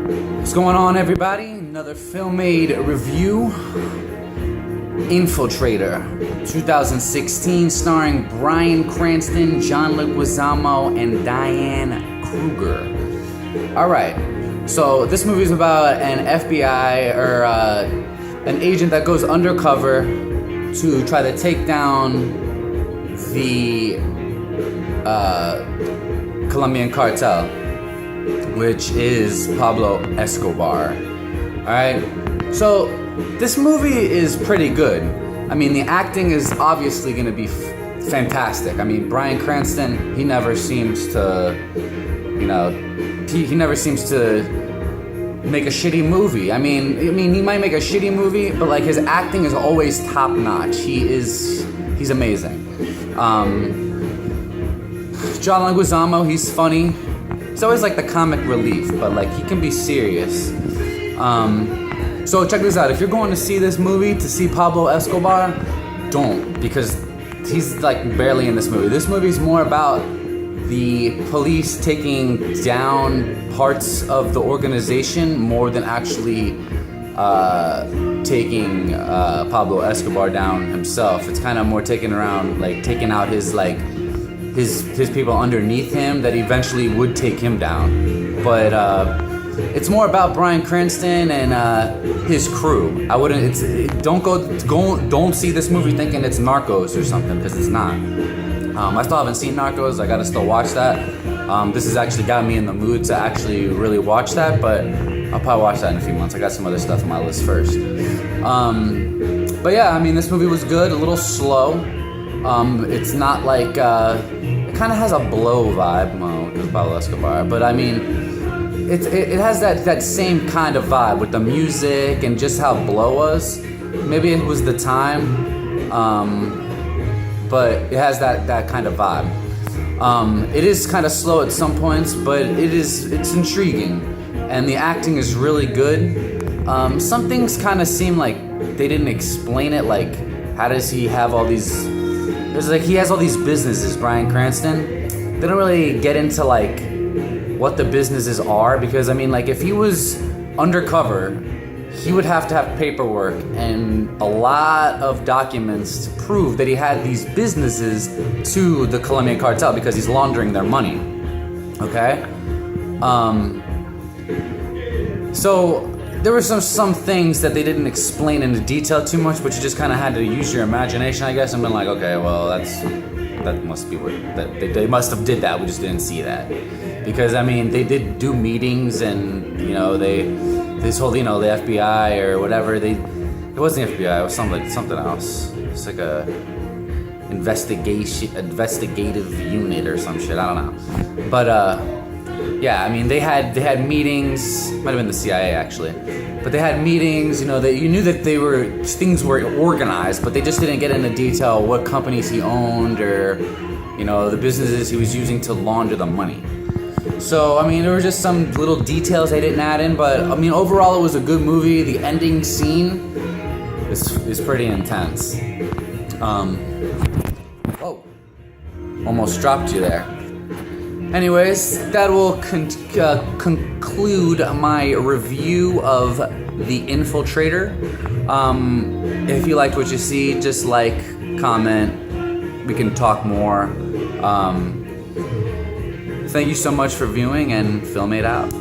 What's going on, everybody? Another filmade review. Infiltrator 2016, starring Bryan Cranston, John Leguizamo, and Diane Kruger. Alright, so this movie is about an FBI or an agent that goes undercover to try to take down the Colombian cartel, which is Pablo Escobar. Alright, so this movie is pretty good. I mean, the acting is obviously going to be fantastic. I mean, Bryan Cranston, he never seems to, he never seems to make a shitty movie. I mean, he might make a shitty movie, but like his acting is always top notch. He's amazing. John Leguizamo, he's funny. He's always like the comic relief, but like he can be serious. So check this out. If you're going to see this movie to see Pablo Escobar, don't, because he's like barely in this movie. This movie is more about the police taking down parts of the organization more than actually taking Pablo Escobar down himself. It's kind of more taking out his people underneath him that eventually would take him down. But it's more about Bryan Cranston and his crew. Don't see this movie thinking it's Narcos or something, because it's not. I still haven't seen Narcos. I gotta still watch that. This has actually got me in the mood to actually really watch that, but I'll probably watch that in a few months. I got some other stuff on my list first. But yeah, I mean, this movie was good, a little slow. It's not like, it kind of has a Blow vibe, because Pablo Escobar, but I mean, it has that same kind of vibe with the music and just how Blow was. Maybe it was the time, but it has that kind of vibe. It is kind of slow at some points, but it's intriguing, and the acting is really good. Some things kind of seem like they didn't explain it, like how does he have all these... he has all these businesses, Bryan Cranston. They don't really get into like what the businesses are, because I mean, like, if he was undercover, he would have to have paperwork and a lot of documents to prove that he had these businesses to the Colombian cartel, because he's laundering their money. Okay? So there were some things that they didn't explain into detail too much, but you just kind of had to use your imagination, I guess, and been like, okay, well, that must be what they must have did that. We just didn't see that, because I mean, they did do meetings, and this whole the FBI or whatever, it wasn't the FBI, it was something else. It's like a investigative unit or some shit. I don't know, but yeah, I mean, they had meetings. Might have been the CIA actually, but they had meetings. You knew that things were organized, but they just didn't get into detail what companies he owned or the businesses he was using to launder the money. So I mean, there were just some little details they didn't add in, but I mean, overall it was a good movie. The ending scene is pretty intense. Whoa, almost dropped you there. Anyways, that will conclude my review of The Infiltrator. If you liked what you see, just like, comment, we can talk more. Thank you so much for viewing, and filmade out.